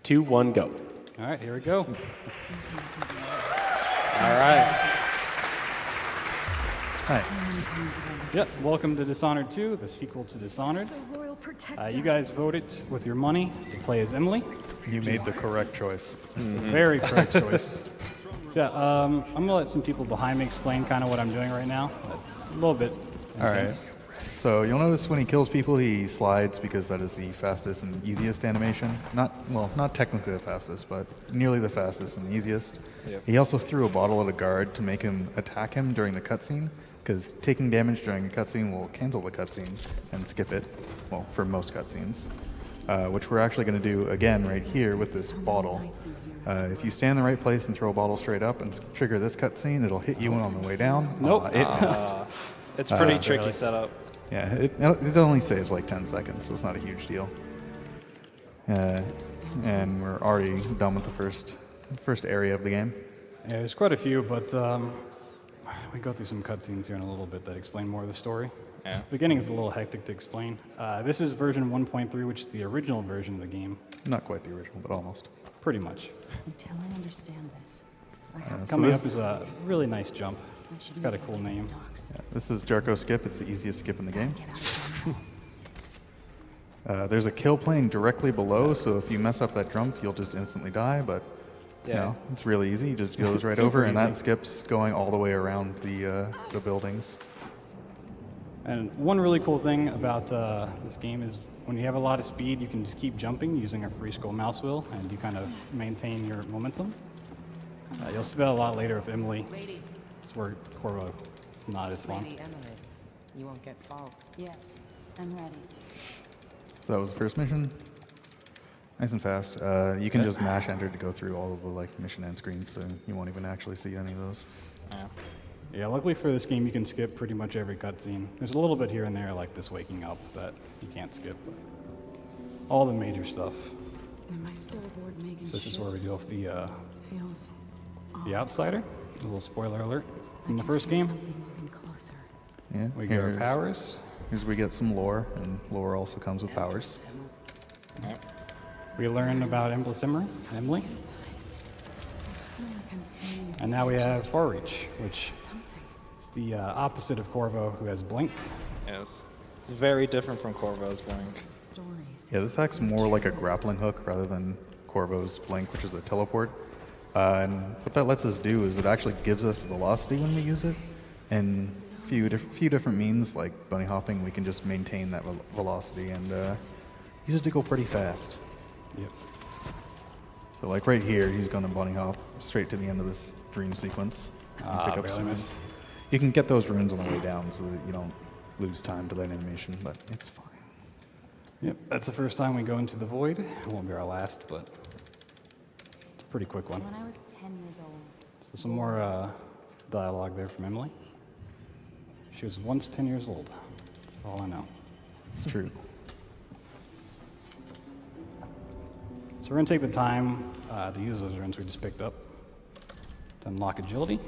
2, 1, go. All right, here we go. All right. Nice. Yep, welcome to Dishonored 2, the sequel to Dishonored. You guys voted with your money to play as Emily. You made the correct choice. Very correct choice. So I'm going to let some people behind me explain kind of what I'm doing right now. That's a little bit All intense. right. So you'll notice when he kills people, he slides because that is the fastest and easiest animation. Not technically the fastest, but nearly the fastest and easiest. Yep. He also threw a bottle at a guard to make him attack him during the cutscene, because taking damage during a cutscene will cancel the cutscene and skip it, well, for most cutscenes, which we're actually going to do again right here with this bottle. If you stand in the right place and throw a bottle straight up and trigger this cutscene, it'll hit you on the way down. Nope. It It's a pretty tricky really. setup. Yeah, it only saves like 10 seconds, so it's not a huge deal. And we're already done with the first area of the game. Yeah, there's quite a few, but we go through some cutscenes here in a little bit that explain more of the story. Yeah. The beginning is a little hectic to explain. This is version 1.3, which is the original version of the game, Not quite the original, but almost. pretty much. Until I understand this, I have So Coming this- up is a really nice jump. It's got a cool name. This is Jarko Skip. It's the easiest skip in the game. Get out of town. There's a kill plane directly below, so if you mess up that jump, you'll just instantly die, but you Yeah. know, it's really easy. It just goes right Super over, and that easy. skips going all the way around the buildings. And one really cool thing about this game is when you have a lot of speed, you can just keep jumping using a free scroll mouse wheel, and you kind of maintain your momentum. You'll see that a lot later with Emily. Lady, It's where Corvo is not as fun. Lady Emily, you won't get fouled. Yes, I'm ready. So that was the first mission. Nice and fast. You can just mash enter to go through all of the mission end screens, so you won't even actually see any of those. Yeah. Yeah, luckily for this game, you can skip pretty much every cutscene. There's a little bit here and there, like this waking up, that you can't skip. But all the major stuff. Am I still aboard Megan's So this is ship? where we go off Feels the Outsider. A little spoiler alert from the first feel game. something moving closer. Yeah. We get our powers. Here's where we get some lore, and lore also comes with powers. Yep. We learn about Emily, I feel like I'm standing and now we have Far Reach, which something. is the opposite of Corvo, who has Blink. Yes. It's very different from Corvo's Blink. Stories. Yeah, this acts more like a grappling hook rather than Corvo's Blink, which is a teleport. And what that lets us do is it actually gives us velocity when we use it. And few different means, like bunny hopping, we can just maintain that velocity and use it to go pretty fast. Yep. So like right here, he's going to bunny hop straight to the end of this dream sequence. And Barely some- missed. You can get those runes on the way down so that you don't lose time to that animation, but it's fine. Yep, that's the first time we go into the void. It won't be our last, but it's a pretty quick one. When I was 10 years old, So some more dialogue there from Emily. She was once 10 years old. That's all I know. It's true. So we're going to take the time to use those runes we just picked up to unlock agility,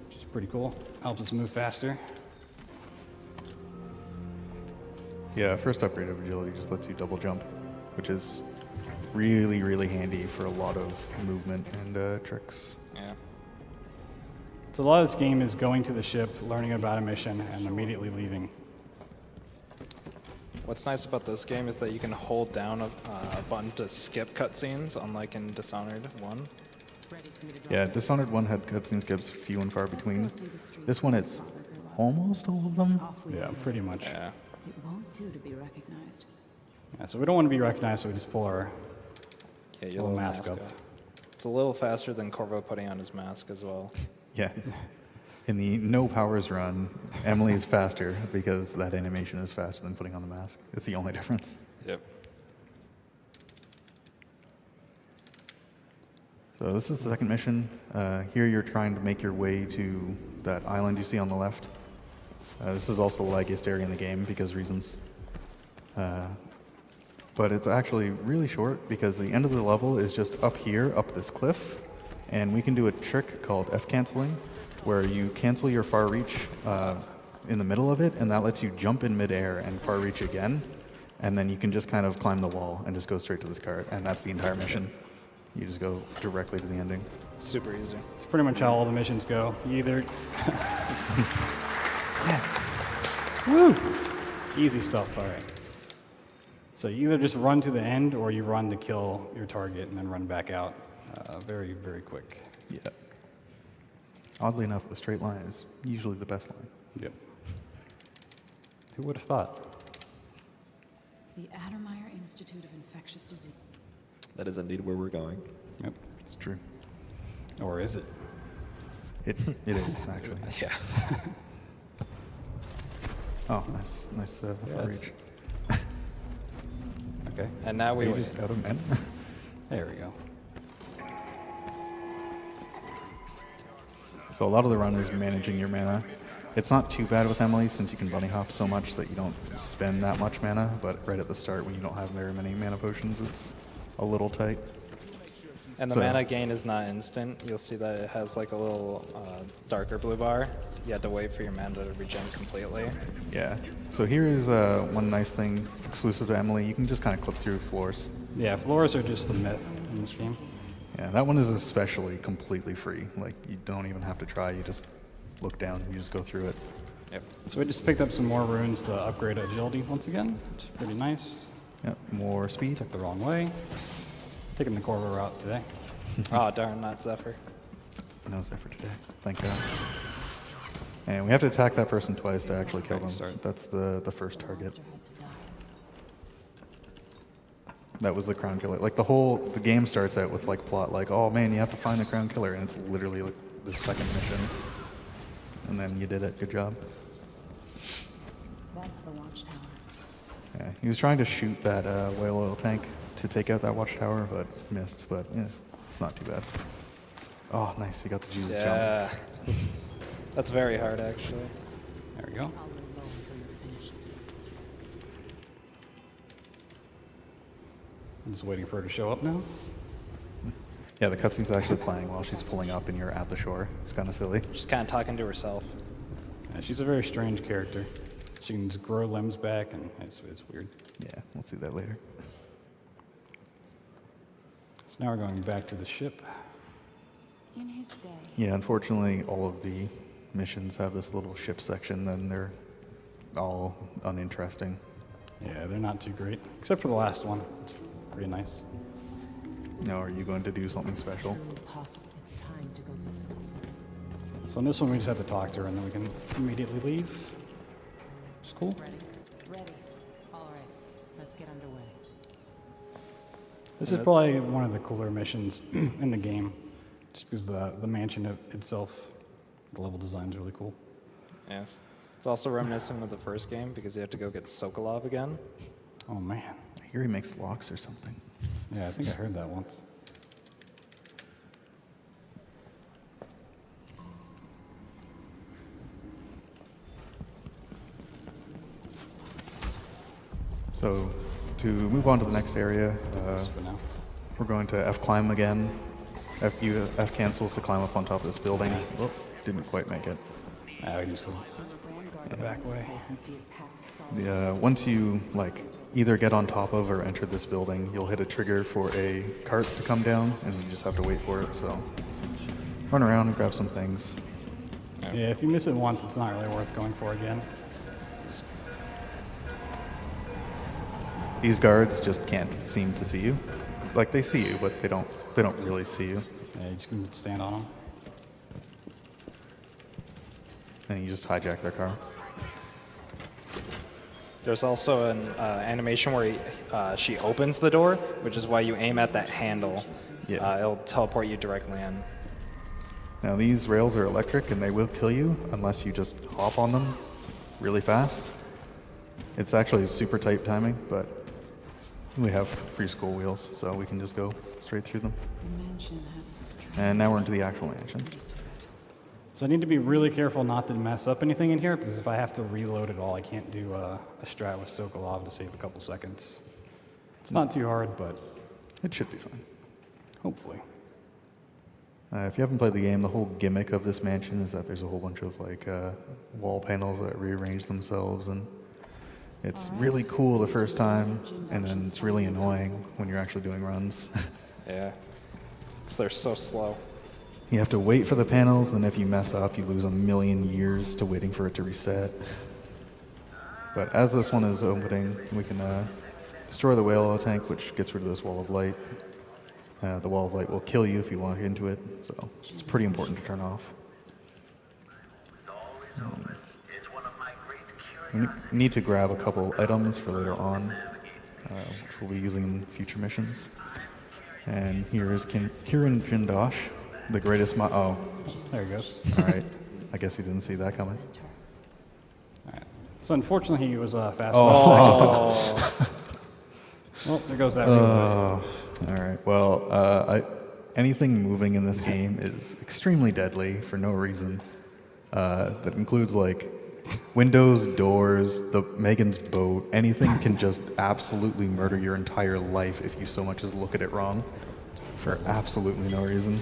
which is pretty cool. Helps us move faster. Yeah, first upgrade of agility just lets you double jump, which is really, really handy for a lot of movement and tricks. Yeah. So a lot of this game is going to the ship, learning about a mission, and immediately leaving. What's nice about this game is that you can hold down a button to skip cutscenes, unlike in Dishonored 1. ready for me to drop Yeah, Dishonored 1 had cutscene skips few and far between. see the street. This one, it's almost all of them. Off we Yeah, go. pretty much. Yeah. It won't do to be recognized. Yeah, so we don't want to be recognized, so we just pull our Yeah, little yellow mask up. It's a little faster than Corvo putting on his mask as well. Yeah. In the no powers run, Emily is faster because that animation is faster than putting on the mask. It's the only difference. Yep. So this is the second mission. Here you're trying to make your way to that island you see on the left. This is also the laggiest area in the game because reasons. But it's actually really short because the end of the level is just up here, up this cliff, and we can do a trick called F-canceling, where you cancel your far reach in the middle of it, and that lets you jump in midair and far reach again. and then you can just kind of climb the wall and just go straight to this cart, and that's the entire mission. You just go directly to the ending. Super easy. It's pretty much how all the missions go. You either... Woo! Easy stuff, all right. So you either just run to the end or you run to kill your target and then run back out. Very, very quick. Yeah. Oddly enough, the straight line is usually the best line. Yep. Who would have thought? The Addermeyer Institute of Infectious Disease. That is indeed where we're going. Yep. It's true. Or is it? It is, actually. Yeah. Oh, nice Yeah, reach. Okay. And now Are we you win. just out of men? There we go. So a lot of the run is managing your mana. It's not too bad with Emily since you can bunny hop so much that you don't spend that much mana, but right at the start when you don't have very many mana potions, it's a little tight. And the So- mana gain is not instant. You'll see that it has like a little darker blue bar. You had to wait for your mana to regen completely. Yeah. So here is one nice thing exclusive to Emily. You can just kind of clip through floors. Yeah, floors are just a myth in this game. Yeah, that one is especially completely free. Like, you don't even have to try. You just look down, you just go through it. Yep. So we just picked up some more runes to upgrade agility once again, which is pretty nice. Yep, more speed. Took the wrong way. Taking the Corvo route today. Oh, darn, not Zephyr. No Zephyr today, thank God. And we have to attack that person twice to actually kill them. Start. That's the first target. Monster had to die. That was the crown killer. Like the game starts out with like plot like, oh man, you have to find the crown killer, and it's literally like the second mission. And then you did it. Good job. That's the watchtower. Yeah, he was trying to shoot that whale oil tank to take out that watchtower, but missed. But yeah, it's not too bad. Oh, nice! You got the Jesus jump. Yeah. That's very hard, actually. There we go. I'll lay low until you're finished. I'm just waiting for her to show up now. Yeah, the cutscene's actually playing while she's pulling up, and you're at the shore. It's kind of silly. Just kind of talking to herself. Yeah, she's a very strange character. She can just grow limbs back, and it's weird. Yeah, we'll see that later. So now we're going back to the ship. In his day, Yeah, unfortunately, all of the missions have this little ship section, and they're all uninteresting. Yeah, they're not too great, except for the last one. It's pretty nice. Now, are you going to do something special? truly possible. It's time to go this way. So in this one, we just have to talk to her, and then we can immediately leave. Which is cool. Ready? Ready. All right. Let's get underway. This is probably one of the cooler missions in the game, just because the mansion itself, the level design is really cool. Yes. It's also reminiscent of the first game because you have to go get Sokolov again. Oh man. I hear he makes locks or something. Yeah, I think I heard that once. So, to move on to the next area, For now. we're going to F climb again. F cancels to climb up on top of this building. Oh, didn't quite make it. We just go the back way. Once you like either get on top of or enter this building, you'll hit a trigger for a cart to come down, and you just have to wait for it. So, run around and grab some things. Yeah, if you miss it once, it's not really worth going for again. These guards just can't seem to see you. Like they see you, but they don't really see you. Yeah, you just can stand on them. And you just hijack their car. There's also an animation where she opens the door, which is why you aim at that handle. Yeah. It'll teleport you directly in. Now these rails are electric and they will kill you unless you just hop on them really fast. It's actually super tight timing, but we have free school wheels, so we can just go straight through them. The mansion has a strange And now we're into the actual mansion. to it. So I need to be really careful not to mess up anything in here, because if I have to reload it all, I can't do a strat with Sokolov to save a couple seconds. It's not too hard, but It should be fine. hopefully. If you haven't played the game, the whole gimmick of this mansion is that there's a whole bunch of like wall panels that rearrange themselves, and It's really cool the first time, and then it's really annoying when you're actually doing runs. Yeah. Because they're so slow. You have to wait for the panels, and if you mess up, you lose a million years to waiting for it to reset. But as this one is opening, we can destroy the whale oil tank, which gets rid of this wall of light. The wall of light will kill you if you walk into it, so it's pretty important to turn off. We need to grab a couple items for later on, which we'll be using in future missions. And here is Kiran Jindosh, the greatest oh, There he goes. all right. I guess he didn't see that coming. All right. So unfortunately, he was fast. Oh. Well, there goes that reload. All right. Well, anything moving in this game is extremely deadly for no reason. That includes like windows, doors, the Megan's boat. Anything can just absolutely murder your entire life if you so much as look at it wrong, for absolutely no reason.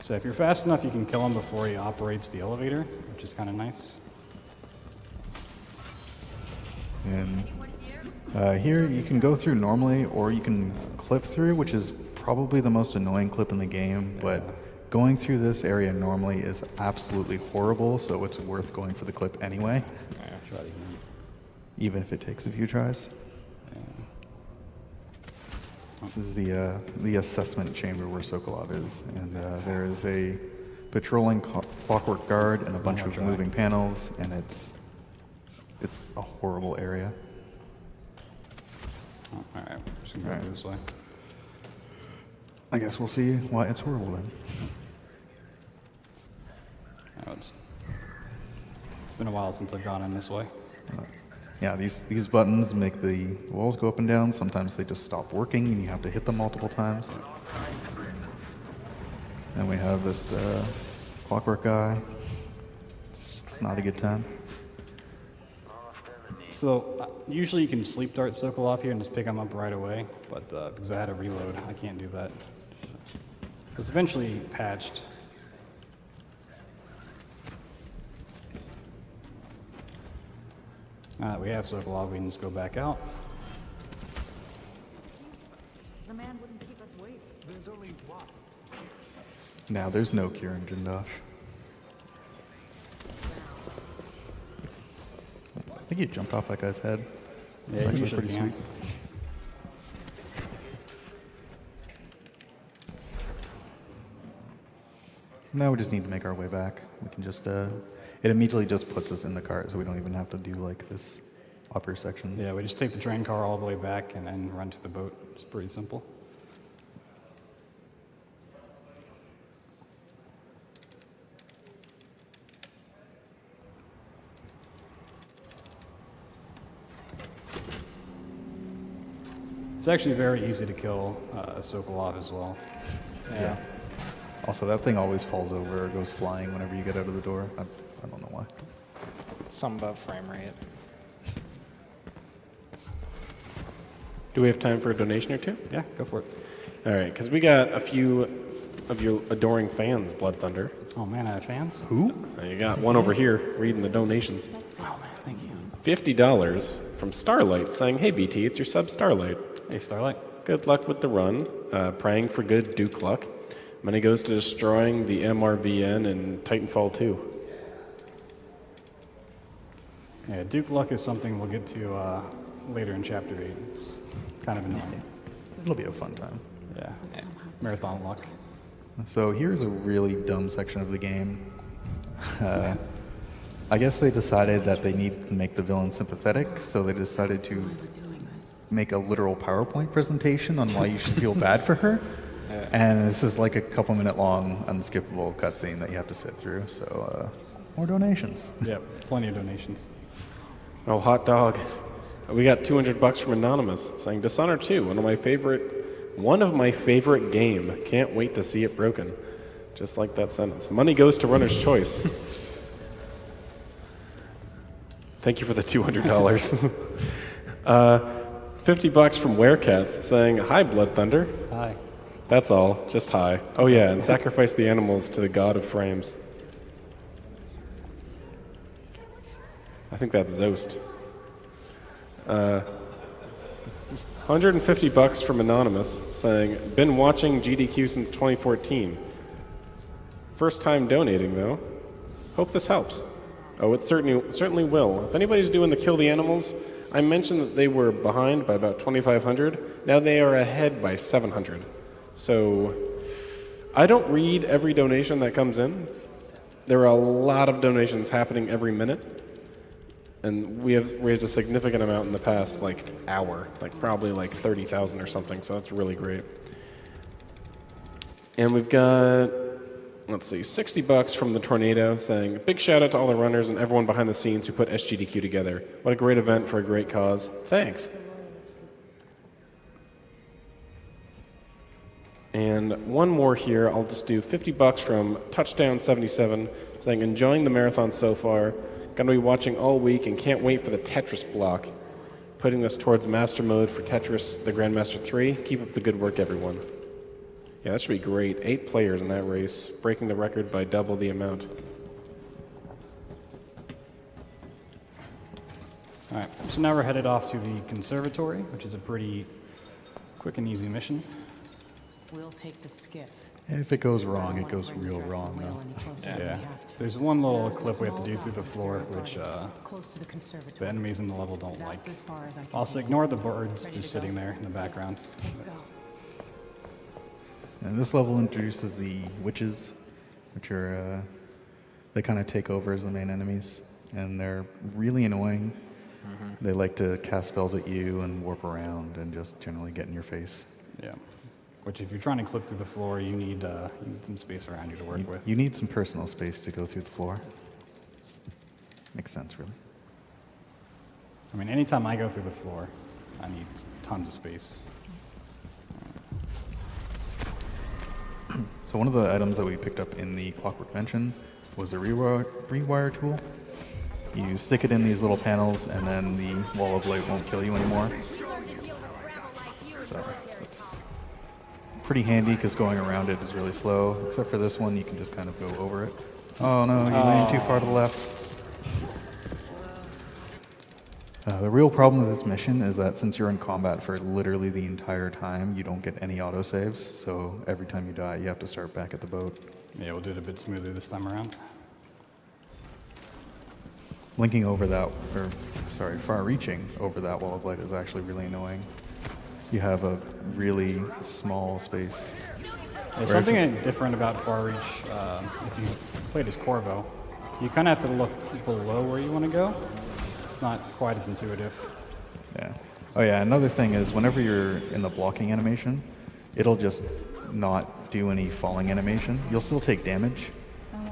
So if you're fast enough, you can kill him before he operates the elevator, which is kind of nice. And here you can go through normally, or you can clip through, which is probably the most annoying clip in the game, but going through this area normally is absolutely horrible, so it's worth going for the clip anyway, Try it again. even if it takes a few tries. This is the assessment chamber where Sokolov is, and there is a patrolling clockwork guard and a bunch of moving panels, and it's a horrible area. Oh, all right, just gonna go All right. this way. I guess we'll see why it's horrible then. Oh, it's been a while since I've gone in this way. Yeah, these buttons make the walls go up and down. Sometimes they just stop working and you have to hit them multiple times. And we have this clockwork guy. It's not a good time. So usually you can sleep dart Sokolov here and just pick him up right away, but because I had a reload, I can't do that. It was eventually patched. Now that we have Sokolov, we can just go back out. The man wouldn't keep us waiting. Now there's no Kiran Jindosh. I think he jumped off that guy's head. It's Yeah, actually usually pretty can. sweet. Now we just need to make our way back. We can just, it immediately just puts us in the cart, so we don't even have to do like this upper section. Yeah, we just take the train car all the way back and then run to the boat. It's pretty simple. It's actually very easy to kill Sokolov as well. Yeah. Also, that thing always falls over or goes flying whenever you get out of the door. I don't know why. Some above frame rate. Do we have time for a donation or two? Yeah, go for it. All right, because we got a few of your adoring fans, Blood Thunder. Oh man, I have fans? Who? You got one over here reading the donations. Oh man, thank you. $50 from Starlight saying, "Hey BT, it's your sub Starlight. Hey, Starlight. Good luck with the run. Praying for good Duke luck. Money goes to destroying the MRVN and Titanfall 2." Yeah, Duke Luck is something we'll get to later in Chapter 8. It's kind of annoying. It'll be a fun time. Yeah, marathon luck. So here's a really dumb section of the game. I guess they decided that they need to make the villain sympathetic, so they decided to make a literal PowerPoint presentation on why you should feel bad for her. And this is like a couple minute long, unskippable cutscene that you have to sit through. So more donations. Yep, plenty of donations. Oh, hot dog. We got $200 from Anonymous saying, "Dishonored 2, one of my favorite game. Can't wait to see it broken." Just like that sentence. Money goes to Runner's Choice. Thank you for the $200. $50 from Werecats saying, "Hi, Blood Thunder." Hi. That's all. Just hi. Oh yeah, and sacrifice the animals to the god of frames. I think that's Zost. $150 from Anonymous saying, been watching GDQ since 2014. First time donating, though. Hope this helps. Oh, it certainly will. If anybody's doing the Kill the Animals, I mentioned that they were behind by about 2,500. Now they are ahead by 700. So I don't read every donation that comes in. There are a lot of donations happening every minute. And we have raised a significant amount in the past, hour, probably 30,000 or something, so that's really great. And we've got, let's see, $60 from the Tornado saying, big shout out to all the runners and everyone behind the scenes who put SGDQ together. What a great event for a great cause. Thanks. And one more here, I'll just do $50 from Touchdown77 saying, enjoying the marathon so far. Gonna be watching all week and can't wait for the Tetris block. Putting us towards master mode for Tetris, the Grandmaster 3. Keep up the good work, everyone. Yeah, that should be great. 8 players in that race, breaking the record by double the amount. All right, so now we're headed off to the conservatory, which is a pretty quick and easy mission. We'll take the skiff. If it goes wrong, it goes real wrong, though. Yeah. There's one little clip we have to do through the floor, which Close to the the conservatory. enemies in the level don't like. That's as far as I can Also, take. ignore the birds just sitting there in the background. Let's go. And this level introduces the witches, which are, they kind of take over as the main enemies, and they're really annoying. They like to cast spells at you and warp around and just generally get in your face. Yeah. Which, if you're trying to clip through the floor, you need some space around you to work with. You need some personal space to go through the floor. Makes sense, really. I mean, anytime I go through the floor, I need tons of space. So one of the items that we picked up in the Clockwork Mansion was a rewire tool. You stick it in these little panels, and then the wall of light won't kill you anymore. So it's pretty handy because going around it is really slow. Except for this one, you can just kind of go over it. Oh no, you leaned too far to the left. The real problem with this mission is that since you're in combat for literally the entire time, you don't get any autosaves. So every time you die, you have to start back at the boat. Yeah, we'll do it a bit smoother this time around. Linking over that, far-reaching over that wall of light is actually really annoying. You have a really small space. There's something different about Far Reach. If you played as Corvo, you kind of have to look below where you want to go. It's not quite as intuitive. Yeah. Oh yeah, another thing is whenever you're in the blocking animation, it'll just not do any falling animation. You'll still take damage,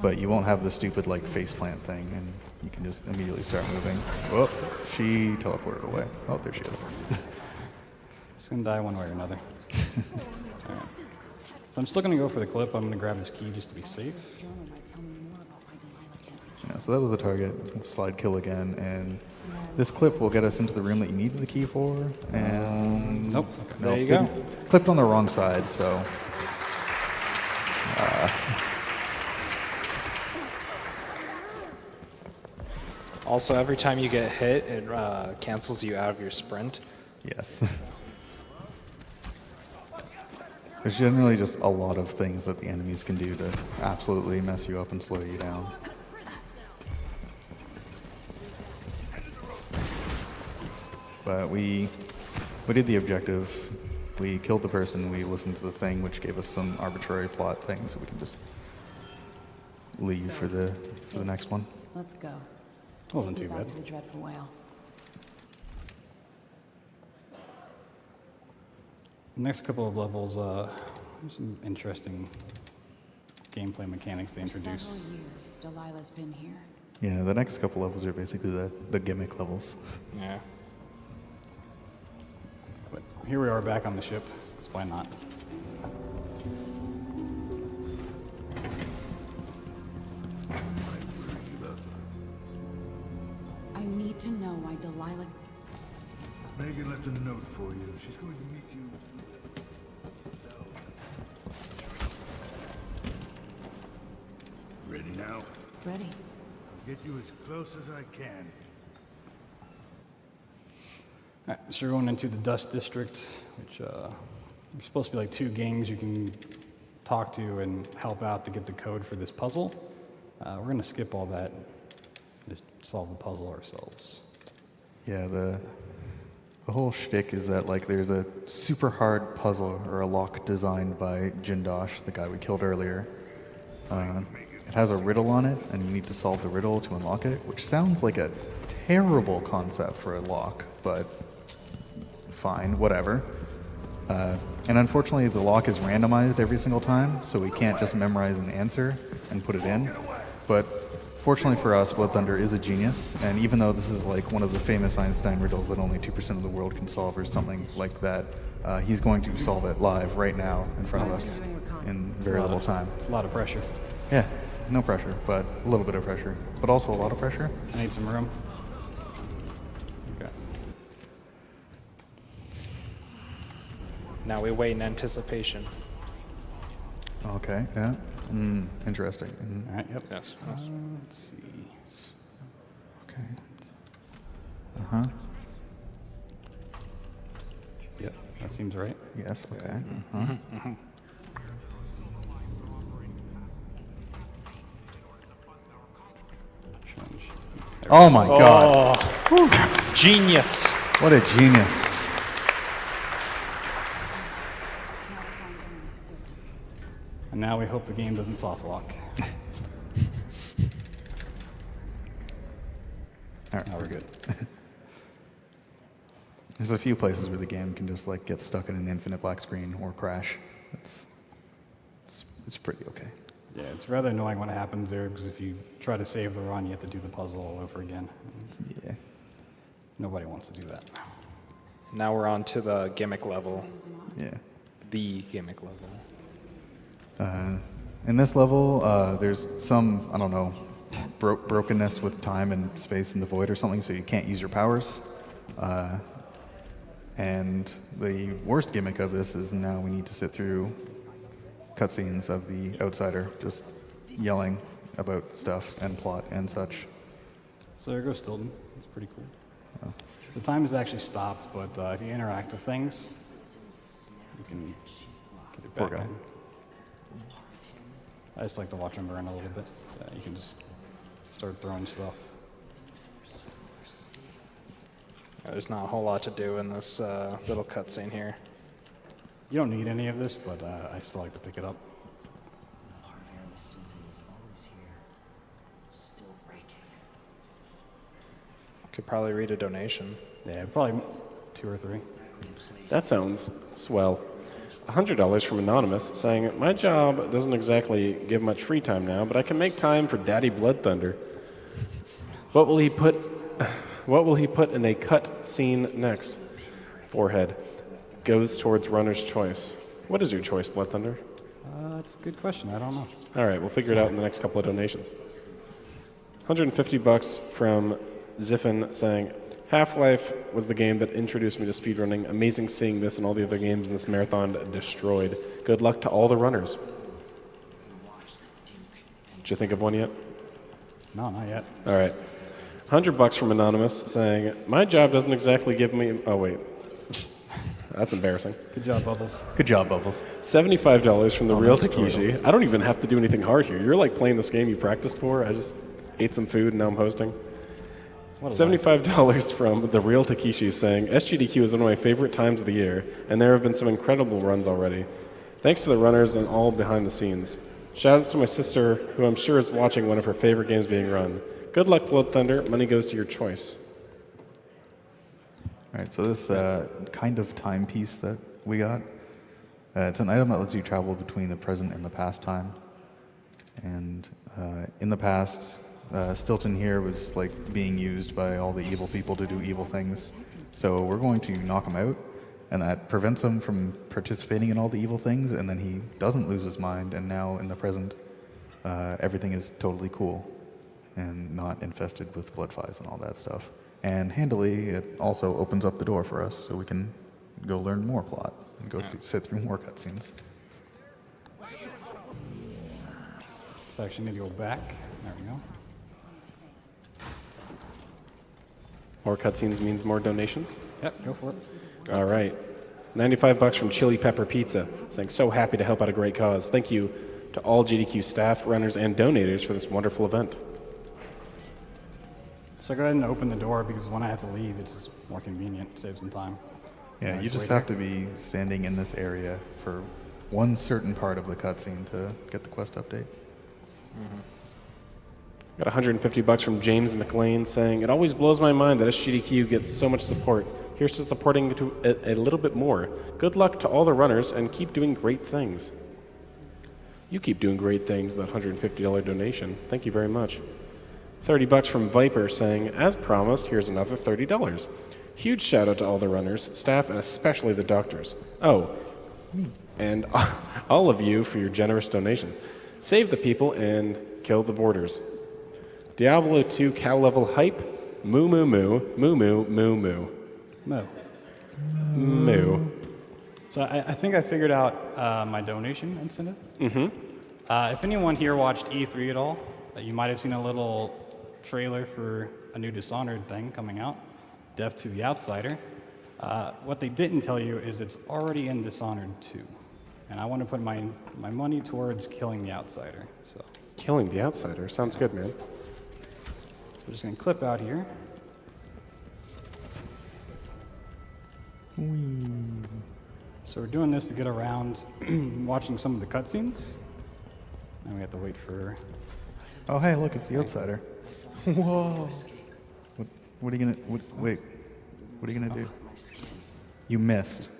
but you won't have the stupid faceplant thing, and you can just immediately start moving. Oh, she teleported away. Oh, there she is. She's gonna die one way or another. All right. So I'm still gonna go for the clip. I'm gonna grab this key just to be safe. Yeah, so that was the target. Slide kill again, and this clip will get us into the room that you needed the key for. And Nope. no, There you go. Clipped on the wrong side, so. Also, every time you get hit, it cancels you out of your sprint. Yes. There's generally just a lot of things that the enemies can do to absolutely mess you up and slow you down. But we did the objective. We killed the person. We listened to the thing, which gave us some arbitrary plot thing, so we can just leave for the next one. Let's go. Wasn't too Back bad. to the dreadful whale. Next couple of levels, some interesting gameplay mechanics to For introduce. several years, Delilah's been here. Yeah, the next couple levels are basically the gimmick levels. Yeah. But here we are back on the ship, so why not? I need to know why Delilah... Megan left a note for you. She's going to meet you. Ready now? Ready. I'll get you as close as I can. Alright, so we're going into the Dust District, which there's supposed to be like 2 gangs you can talk to and help out to get the code for this puzzle. We're going to skip all that and just solve the puzzle ourselves. Yeah, the whole shtick is that like there's a super hard puzzle or a lock designed by Jindosh, the guy we killed earlier. It has a riddle on it, and you need to solve the riddle to unlock it, which sounds like a terrible concept for a lock, but fine, whatever. And unfortunately, the lock is randomized every single time, so we can't just memorize an answer and put it in. But fortunately for us, Blood Thunder is a genius, and even though this is like one of the famous Einstein riddles that only 2% of the world can solve or something like that, he's going to solve it live right now in front of us in very little time. It's a lot of pressure. Yeah, no pressure, but a little bit of pressure, but also a lot of pressure. I need some room. Okay. Now we wait in anticipation. Okay, yeah. Interesting. Alright, yep. Yes. Let's see. Okay. Uh-huh. Yep, that seems right. Yes, okay. Uh-huh. Challenge. Oh my god. Genius. What a genius. And now we hope the game doesn't soft lock. All right. Now we're good. There's a few places where the game can just like get stuck in an infinite black screen or crash. It's pretty okay. Yeah, it's rather annoying when it happens there, because if you try to save the run, you have to do the puzzle all over again. Yeah. Nobody wants to do that. Now we're on to the gimmick level. Yeah. The gimmick level. In this level, there's some, I don't know, brokenness with time and space in the void or something, so you can't use your powers. And the worst gimmick of this is now we need to sit through cutscenes of the outsider just yelling about stuff and plot and such. So there goes Stilton. That's pretty cool. So time is actually stopped, but if you interact with things, you can get it Poor back guy. in. I just like to watch him burn a little bit. You can just start throwing stuff. There's not a whole lot to do in this little cutscene here. You don't need any of this, but I still like to pick it up. Could probably read a donation. Yeah, probably 2 or 3. That sounds swell. $100 from Anonymous saying, my job doesn't exactly give much free time now, but I can make time for Daddy Blood Thunder. What will he put in a cut scene next? Forehead. Goes towards runner's choice. What is your choice, Blood Thunder? That's a good question. I don't know. All right, we'll figure it out in the next couple of donations. $150 from Ziffin saying, Half-Life was the game that introduced me to speedrunning. Amazing seeing this and all the other games in this marathon destroyed. Good luck to all the runners. Did you think of one yet? No, not yet. All right. $100 from Anonymous saying, my job doesn't exactly give me... Oh, wait. That's embarrassing. Good job, Bubbles. Good job, Bubbles. $75 from the real that's Takeshi. I don't even have to do anything hard here. You're like playing this game you practiced for. I just ate some food and now I'm hosting. What a life. $75 from the real Takeshi saying, SGDQ is one of my favorite times of the year, and there have been some incredible runs already. Thanks to the runners and all behind the scenes. Shoutouts to my sister, who I'm sure is watching one of her favorite games being run. Good luck, Blood Thunder. Money goes to your choice. All right, so this kind of timepiece that we got, it's an item that lets you travel between the present and the past time. And in the past, Stilton here was like being used by all the evil people to do evil things. So we're going to knock him out, and that prevents him from participating in all the evil things, and then he doesn't lose his mind, and now in the present, everything is totally cool and not infested with blood flies and all that stuff. And handily, it also opens up the door for us so we can go learn more plot and go sit through more cutscenes. So I actually need to go back. There we go. More cutscenes means more donations? Yep, go for it. All right. 95 bucks from Chili Pepper Pizza, saying, so happy to help out a great cause. Thank you to all GDQ staff, runners, and donators for this wonderful event. So go ahead and open the door because when I have to leave, it's just more convenient, saves some time. Yeah, Nice you just way have to be standing in this area for one certain part of the cutscene to get the quest update. Got 150 bucks from James McLean saying, it always blows my mind that SGDQ gets so much support. Here's to supporting it a little bit more. Good luck to all the runners and keep doing great things. You keep doing great things, that $150 donation. Thank you very much. 30 bucks from Viper saying, as promised, here's another $30. Huge shout out to all the runners, staff, and especially the doctors. Oh, and all of you for your generous donations. Save the people and kill the borders. Diablo 2 cow level hype. Moo moo moo. Moo moo moo moo. No. Moo. So I think I figured out my donation incentive. If anyone here watched E3 at all, you might have seen a little trailer for a new Dishonored thing coming out, Death to the Outsider. What they didn't tell you is it's already in Dishonored 2. And I want to put my money towards killing the Outsider. So Killing the Outsider. Sounds good, man. we're just going to clip out here. So we're doing this to get around watching some of the cutscenes. And we have to wait for... Oh, hey, look, it's the outsider. Whoa. What are you gonna, wait, what are you gonna do? You missed.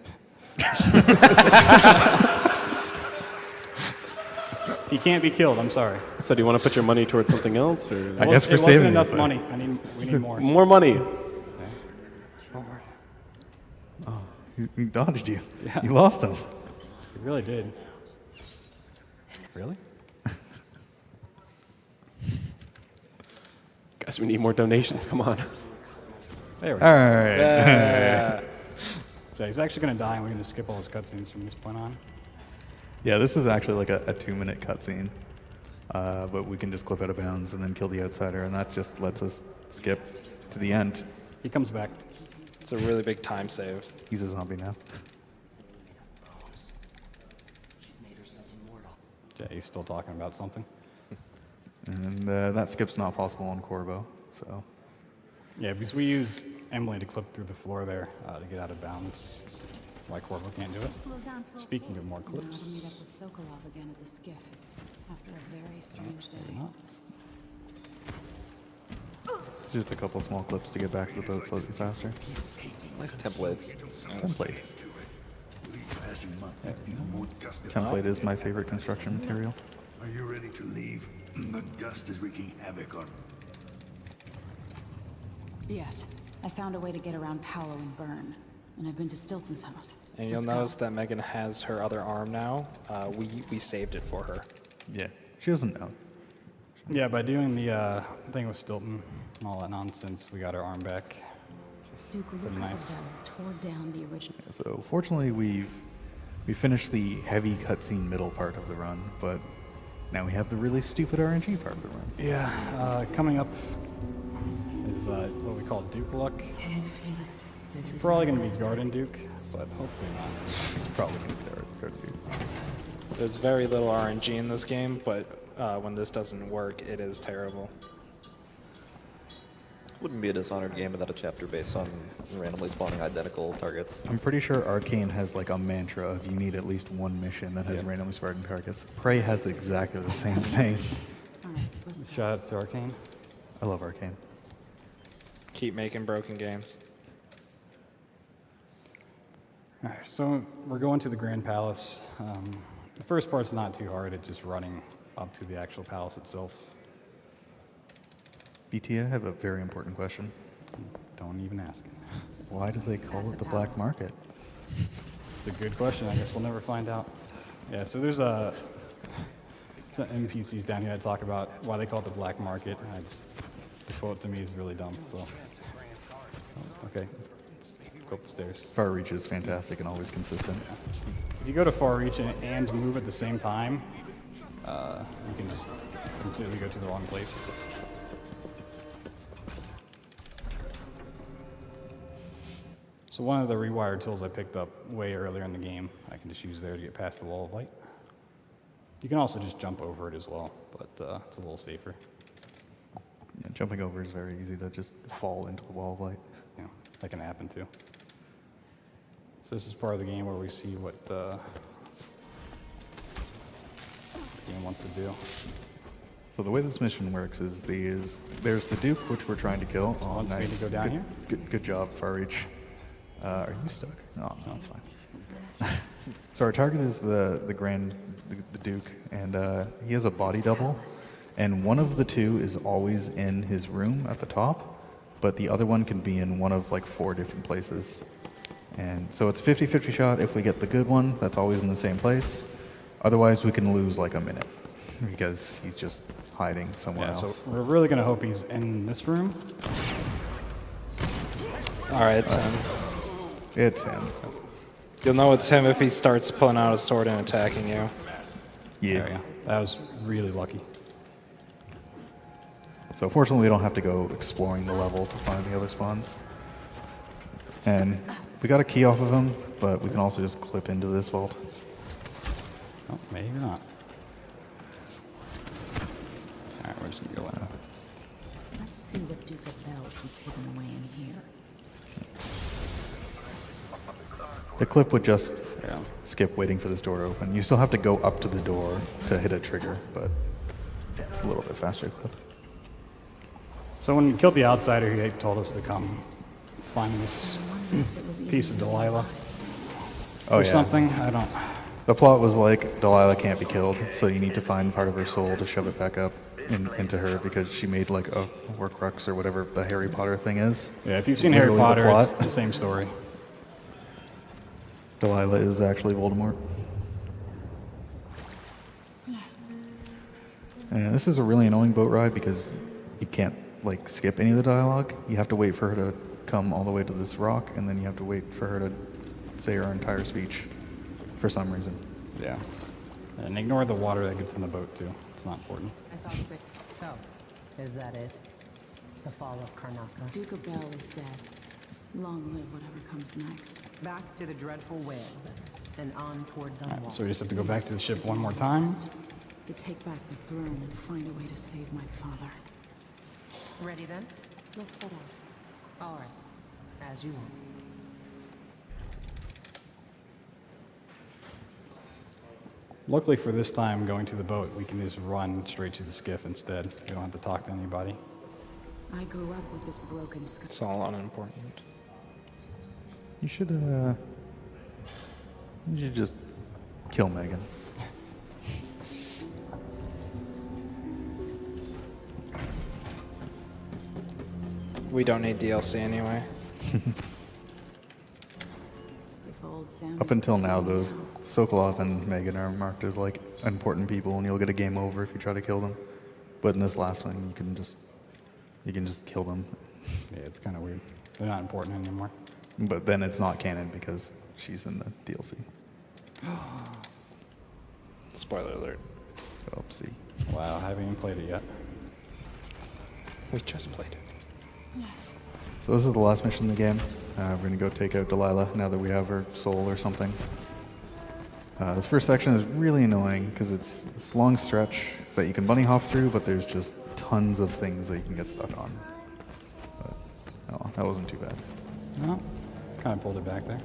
He can't be killed, I'm sorry. So do you want to put your money towards something else? Or I guess It we're wasn't saving enough it, but- money. We need more. more money? Forward. He dodged you. Yeah. You lost him. He really did. Really? Guys, we need more donations. Come on. There we All go. right. So he's actually going to die, and we're going to skip all his cutscenes from this point on. Yeah, this is actually like a 2-minute cutscene, but we can just clip out of bounds and then kill the outsider, and that just lets us skip to the end. He comes back. It's a really big time save. He's a zombie now. Yeah, he's still talking about something. And that skip's not possible on Corvo, so. Yeah, because we use Emily to clip through the floor there to get out of bounds. That's why Corvo can't do it. Speaking of more I know how to clips. meet up with Sokolov again at the skiff after a very strange day. Not. It's just a couple small clips to get back to the boat slightly faster. Nice templates. Template. Template is my favorite construction material. Are you ready to leave? The dust is wreaking havoc on... Yes, I found a way to get around Paolo and Byrne, and I've been to Stilton's house. And you'll Let's go. notice that Megan has her other arm now. We saved it for her. Yeah, she doesn't know. Yeah, by doing the thing with Stilton and all that nonsense, we got our arm back. Duke Pretty Luca nice. tore down the original. So fortunately, we finished the heavy cutscene middle part of the run, but now we have the really stupid RNG part of the run. Yeah, coming up is what we call Duke luck. It's probably going to be Garden Duke, but hopefully not. It's probably going to be our dude. There's very little RNG in this game, but when this doesn't work, it is terrible. Wouldn't be a Dishonored game without a chapter based on randomly spawning identical targets. I'm pretty sure Arcane has like a mantra of you need at least one mission that has Yeah. randomly spawning targets. Prey has exactly the same thing. All right, let's go. Shout outs to Arcane. I love Arcane. Keep making broken games. All right, so we're going to the Grand Palace. The first part's not too hard. It's just running up to the actual palace itself. BT, I have a very important question. Don't even ask. Why do they call it the black market? It's a good question. I guess we'll never find out. Yeah, so there's some NPCs down here that talk about why they call it the black market. And the quote to me is really dumb. So, okay, let's go up the stairs. Far Reach is fantastic and always consistent. If you go to Far Reach and move at the same time, you can just completely go to the wrong place. So one of the rewired tools I picked up way earlier in the game, I can just use there to get past the wall of light. You can also just jump over it as well, but it's a little safer. Yeah, jumping over is very easy to just fall into the wall of light. Yeah, that can happen too. So this is part of the game where we see what the game wants to do. So the way this mission works is there's the Duke, which we're trying to kill. Oh, wants me nice. to go down good, here? Good job, Far Reach. Are you stuck? No, it's fine. So our target is the Duke, and he has a body double, and one of the two is always in his room at the top, but the other one can be in one of like 4 different places. And so it's 50-50 shot. If we get the good one, that's always in the same place. Otherwise, we can lose like a minute because he's just hiding somewhere Yeah, else. so we're really going to hope he's in this room. All right, it's him. It's him. You'll know it's him if he starts pulling out a sword and attacking you. Yeah. There we go. That was really lucky. So fortunately, we don't have to go exploring the level to find the other spawns. And we got a key off of him, but we can also just clip into this vault. Oh, maybe not. All right, we're just going to go in. Let's see what Duke of Bell keeps hidden away in here. The clip would just Yeah. skip waiting for this door to open. You still have to go up to the door to hit a trigger, but it's a little bit faster clip. So when we killed the outsider, he told us to come find this piece of Delilah Oh or yeah. something. I don't. The plot was like Delilah can't be killed, so you need to find part of her soul to shove it back up into her because she made like a Horcrux or whatever the Harry Potter thing is. Yeah, if you've seen Harry Literally the Potter, it's plot. the same story. Delilah is actually Voldemort. And this is a really annoying boat ride because you can't like skip any of the dialogue. You have to wait for her to come all the way to this rock, and then you have to wait for her to say her entire speech for some reason. Yeah. And ignore the water that gets in the boat too. It's not important. I saw the sick. So, is that it? The fall of Karnaka? Duke of Bell is dead. Long live whatever comes next. Back to the dreadful whale, and on toward the All right, wall. so we just have to go back to the ship one more time. To take back the throne and find a way to save my father. Ready then? Let's set out. All right. As you want. Luckily for this time, going to the boat, we can just run straight to the skiff instead. We don't have to talk to anybody. I grew up with this broken sky. It's all unimportant. You should just kill Megan. We don't need DLC anyway. If old Sam Up until had now, seen those now. Sokolov and Megan are marked as like important people, and you'll get a game over if you try to kill them. But in this last one, you can just kill them. Yeah, it's kind of weird. They're not important anymore. But then it's not canon because she's in the DLC. Spoiler alert. Oopsie. Wow, I haven't even played it yet. We just played it. So this is the last mission in the game. We're gonna go take out Delilah now that we have her soul or something. This first section is really annoying because it's this long stretch that you can bunny hop through, but there's just tons of things that you can get stuck on. But, oh, that wasn't too bad. No, kind of pulled it back there.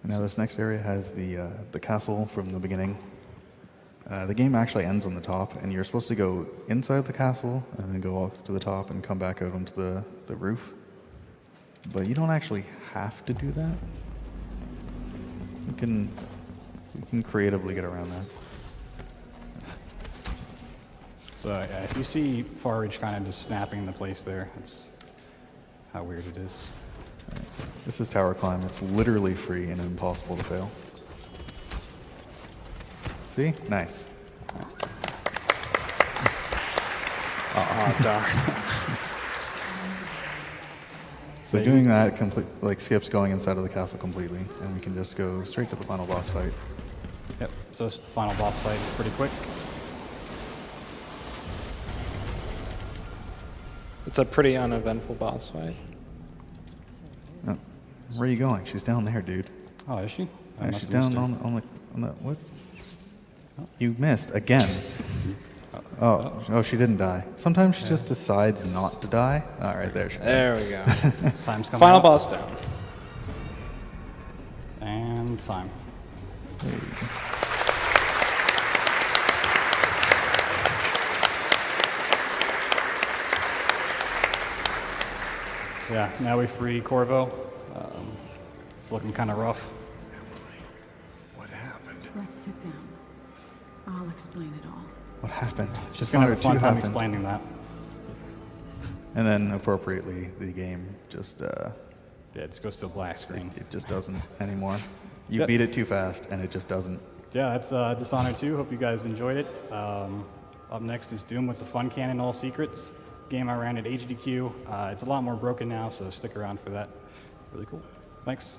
Now this next area has the castle from the beginning. The game actually ends on the top, and you're supposed to go inside the castle and then go up to the top and come back out onto the roof. But you don't actually have to do that. You can creatively get around that. So yeah, if you see Far Reach kind of just snapping into place there, that's how weird it is. This is Tower Climb. It's literally free and impossible to fail. See? Nice. Oh, darn. So doing that skips going inside of the castle completely, and we can just go straight to the final boss fight. Yep, so this is the final boss fight. It's pretty quick. It's a pretty uneventful boss fight. Where are you going? She's down there, dude. Oh, is she? I Yeah, must she's have missed down her. on the what? You missed again. Oh, she didn't die. Sometimes she just decides not to die. All right, there she goes. There we go. Time's coming Final up. boss down. And time. Yeah, now we free Corvo. It's looking kind of rough. What happened? Let's sit down. I'll explain it all. What happened? Just gonna have a Dishonored 2 fun time happened. explaining that. And then appropriately, the game just Yeah, it just goes to a black screen. it just doesn't anymore. You Yep. beat it too fast, and it just doesn't. Yeah, that's Dishonored 2. Hope you guys enjoyed it. Up next is Doom with the Fun Cannon All Secrets. Game I ran at HDQ. It's a lot more broken now, so stick around for that. Really cool. Thanks.